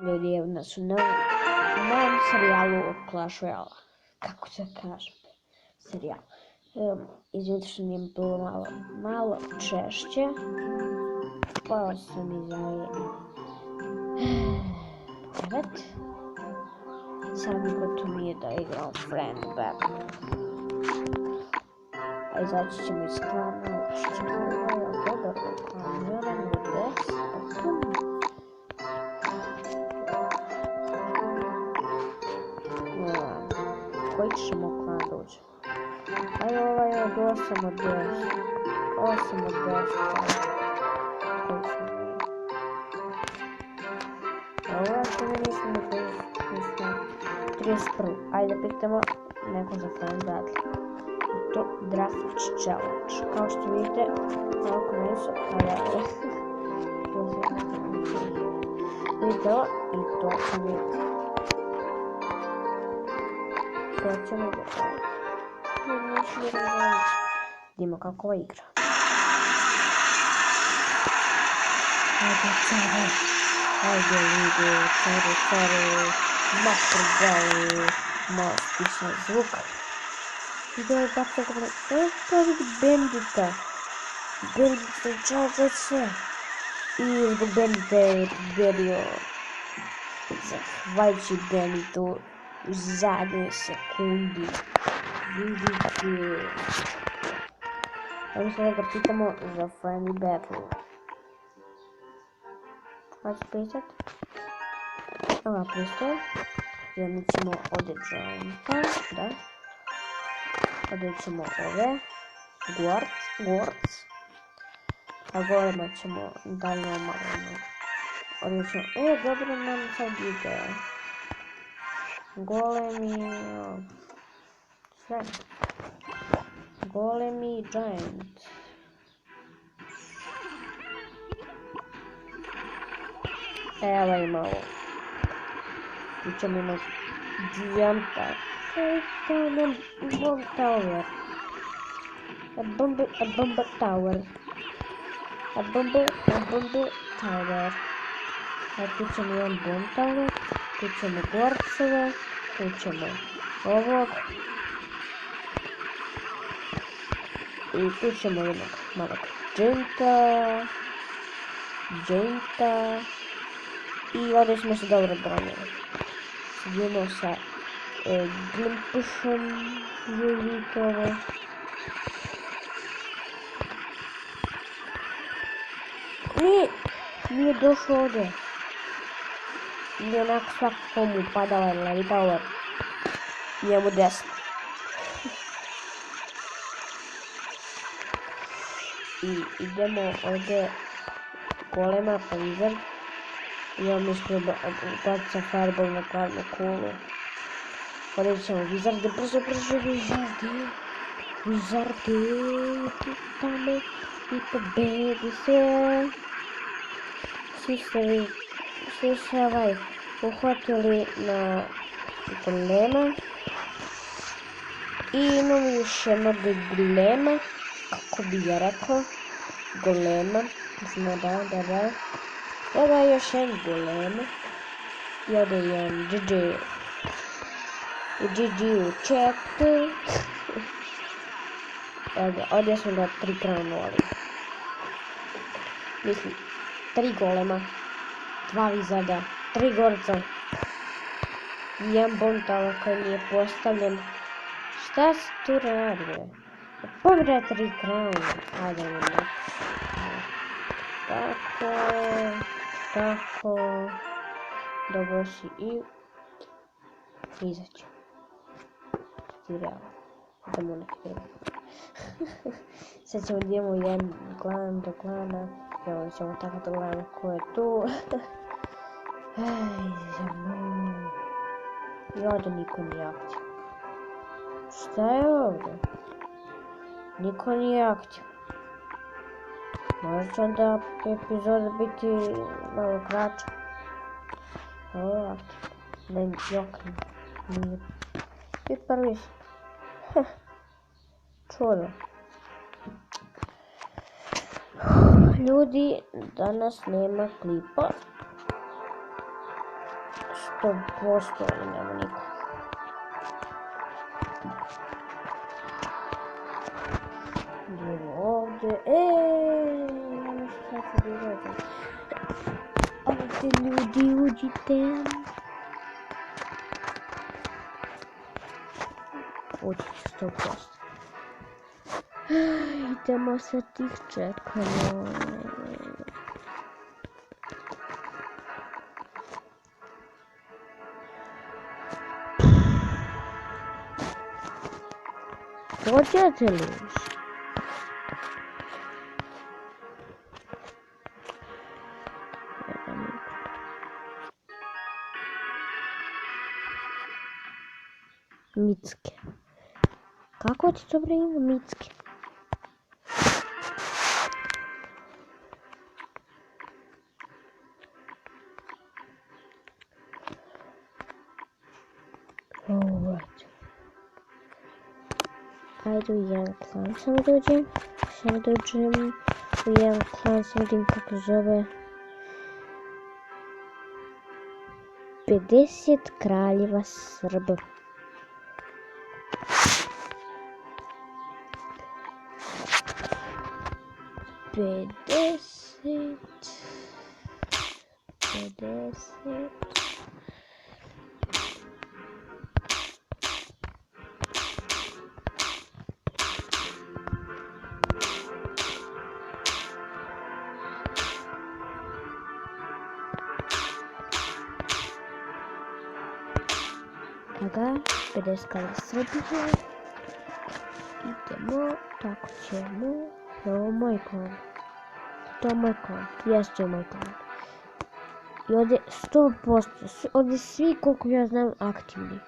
Ljudi, evo su novom serijalu Clash Royale. Kako se kaže? Serijal. Izvinite što nije bilo malo češće. Pao sam i zajedno. Evet. Sad niko tu nije da igram Friend Battle. A izaći ćemo iz klana, ući ćemo dobar klan, želim u 10. Koji ćemo klan doći? Ajde ovaj od 8 od 10. 8 od 10. Koji smo mi? A ovo što mi nismo nismo 31. Ajde pitamo neko za Friend Battle. To Draft Challenge. Kao što vidite, malo nisu, ali ja vidite ovo i to ćemo vidjeti. To ćemo vidjeti. Vidimo kako ova igra. Ajde care. Ajde ljudi, care. Matrgali. Malo spišno zvuk. Ide je baš tako da... to vidi Bandita. Bandita je čao sve. I zbog Bandita je dobio... Zahvaljujući Banditu u zadnjoj sekundi. Vidite. Ajmo sada ga pitamo za Friendly Battle. Hajde pričat. Ova pristaje. Mi ćemo ovdje Gianta, da. Ovdje ćemo ove. Guards. A golema ćemo dalje malo. Ovdje ćemo... dobro nam sad ide. Golemi... sve. Golemi Giant. Evo ima ovo. Tu ćemo imati Gianta. Bomb Tower. A bomb Tower. A bomb Tower. A tu ćemo jedan Bomb Tower. Tu ćemo Guardsove. Tu ćemo ovog. I tu ćemo jednog malog Gianta. I ovdje smo se dobro branili. Idemo sa Glimpushom, Julitovo. Nije došlo ovdje. Nije onako svako mu padala na Tower. Njemu desno. I idemo ovdje golema pa Wizard. I on mislio baca Fireball na glavnu kulu. Ovdje ćemo Wizarde, brzo Wizarde, tamo i pobedi se. Svi se uhvatili na golema. I imamo još jednog golema, kako bi ja rekao, golema, mislim da. Evo je još jedan golema. I ovdje je jedan GG u chatu. Ovdje smo ga 3 kranuli. Mislim, 3 golema, 2 Wizarda, 3 gorca. Jedan Bomb Tower koji nije postavljen. Šta se tu radi? Pogledaj 3 kranuli. Ajde imamo. Tako. Dobro si i izaći. Stirao. Idemo neki drugi. Sad ćemo idemo jedan klan do klana. Evo ćemo tako da gledamo ko je tu. I ovdje niko nije aktiv. Šta je ovdje? Niko nije aktiv. Možda će onda epizoda biti malo kraća. Ovo je aktiv. Ne, jokrim. Nije. I prvi sam. Čudo. Ljudi, danas nema klipa. 100%, ali nema niko. Idemo ovdje, nema šta se događa. Ovdje ljudi, uđite. Uđite 100%. Idemo sa tih čekamo. Hoćete li? Micke. Kako ti dobro ime Micke? Alright. Ajde u jedan klan samo dođem. Samo dođem u jedan klan, samo vidim kako zove. 50 kraljeva Srba. Pedeset. Aga, 50 kraljeva Srbije. Idemo, tako ćemo. Je ovo moj klan? To je moj klan. Jeste moj klan. I ovdje 100%. Ovdje svi koliko ja znam aktivni.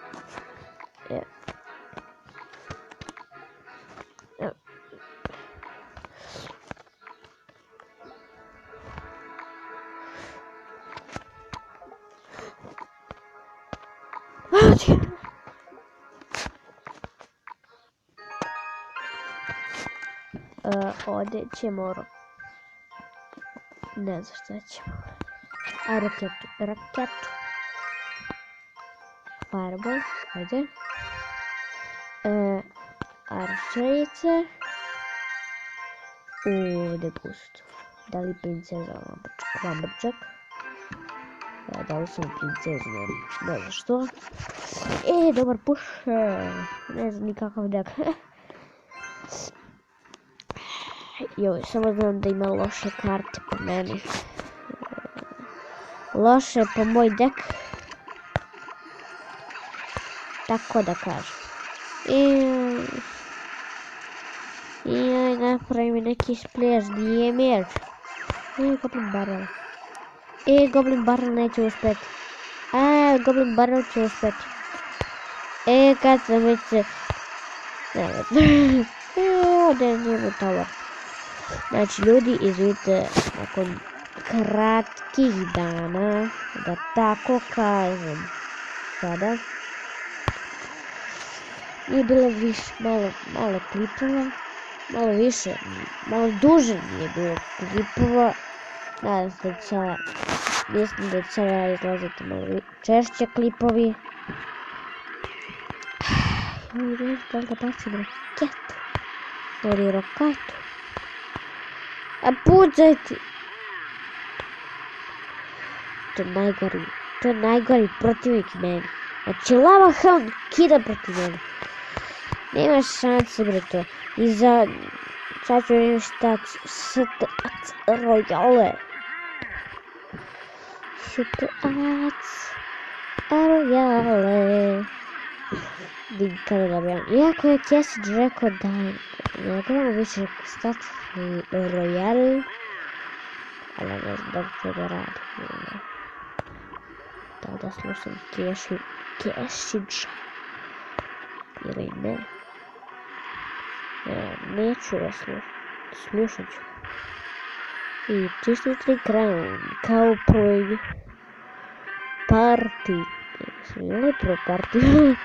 Ovdje ćemo ne znam šta ćemo. A raketu. Fireball, ajde. Arčerice. Ovdje boost. Da li princeza Lambrčak? Da li sam princeza, ne znam što. Dobar push. Ne znam nikakav dek. Joj, samo znam da ima loše karte po meni. Loše po moj dek. Tako da kažem. I napravi mi neki splash, nije meč. Goblin barrel. Goblin barrel neće uspjeti. Goblin barrel će uspjeti. Kad sam već se... Ne znam. Ovdje njemu tower. Znači ljudi, izvidite, nakon kratkih dana, da tako kažem, sada, nije bilo više, malo klipova, malo više, malo duže nije bilo klipova, nadam se da će, mislim da će izlaziti malo češće klipovi. Ne znam da li da bacim raketu, ili rokatu. A pucajte! To je najgori protivnik meni. Znači Lava Hound kida protiv mene. Nema šanse bre to. I za... Sad ću vidjeti šta Setac Royale. Setac Royale. Nikada da bi iako je Kesić rekao da ne trebamo više stati Royale, ali ne znam da li to da radi. Da slušam Kesića ili ne. Neću da slušat ću. I čistiti Crown kao prvoj party. Smo imali prvo partiju.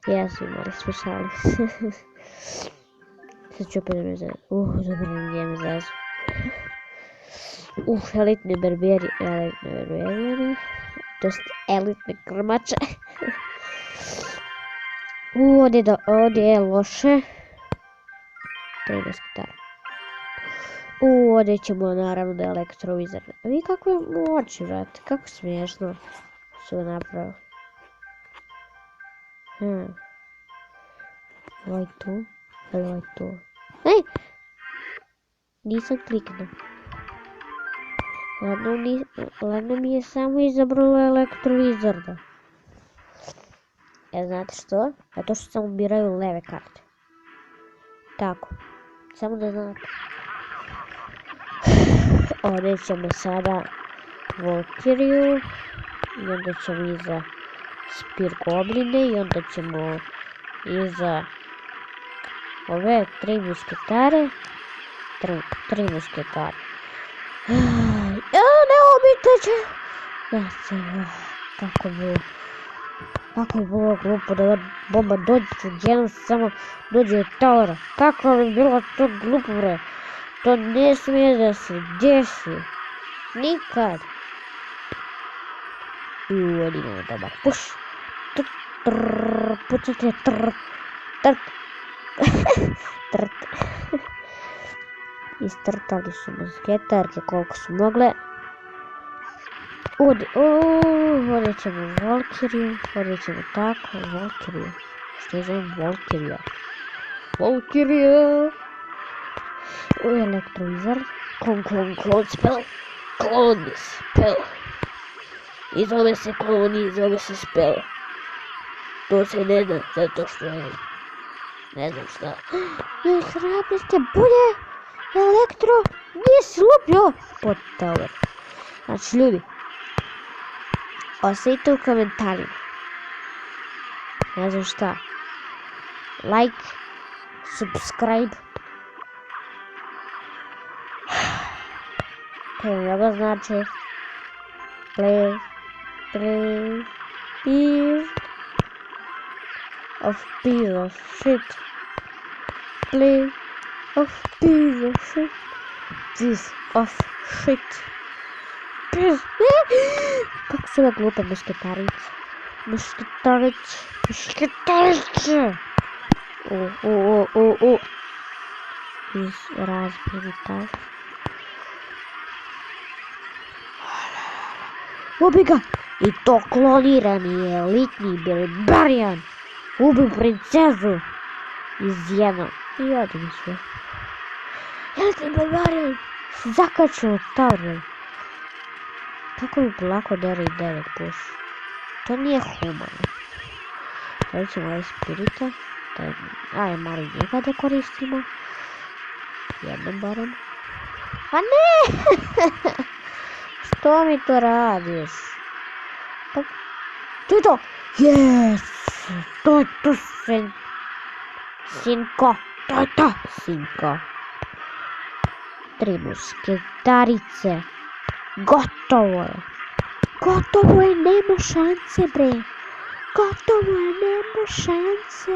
Ja sam imali slušali. Sad ću opet da me zazu. Dobro, nije me zazu. Elitni berberijani. to jest elitne krmače. Ovdje je loše. 3 musketara. Ovdje ćemo naravno da elektrovizor. Vi kako je moći, vrati, kako smiješno su napravili. Ovaj tu, ili ovaj tu. Ej! Nisam kliknuo. Ladno mi je samo izabralo elektrovizor. Znate što? Zato što samo biraju leve karte. Tako. Samo da znate. Ovdje ćemo sada Valkyriju. I onda ćemo iza Spear Gobline. I onda ćemo iza ove 3 musketare. 3 musketare. Ne ubite će! Kako je bilo glupo da bomba dođe odjednom samo dođe od towera. Kako bi bilo to glupo, bre? To ne smije da se desi. Nikad. I ovdje imamo dobar puš. Pucate Istrtali su musketarke koliko su mogle. Ovdje ćemo Valkyriju. Ovdje ćemo tako Valkyriju. Što je zovem Valkyrija? Valkyrija! Ovo je elektrovizor. Klon spell. Klon spell. I zove se klon i zove se spell. To se ne zna zato što je... Ne znam šta. Hrabrosti bude elektro. Nisi lupio pod tower. Znači ljudi. Ostavite u komentarima. Ne znam šta. Like. Subscribe. To je mnogo znači. Please. Of piece of shit. Please. Of piece of shit. Piece of shit. Piece. Kako su ove glupe musketarice. Musketarice. Razbili taj. Ubi ga! I to klonirani elitni barbarian. Ubi princezu. Iz jednog. I odim sve. Elitni barbarian. Zakačio tower. Kako mi polako dere i 9 push. To nije humano. Ovo ćemo ovaj spirita. Aj, malo njega da koristimo. Jednom barem. A ne! Što mi to radiš? To je to! Yes! To je to, sinko! To je to, sinko! 3 musketarice. Gotovo je! Gotovo je, nema šanse, bre! Gotovo je, nema šanse!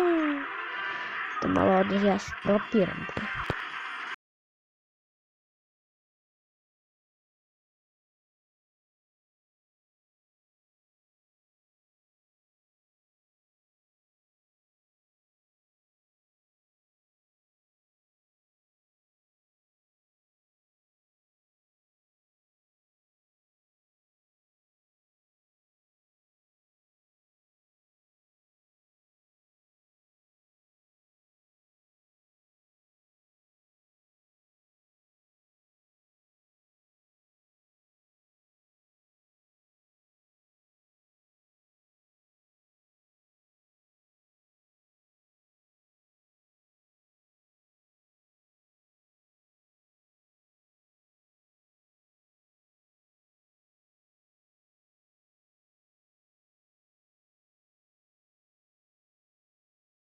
Da malo ovdje ja stopiram, bre.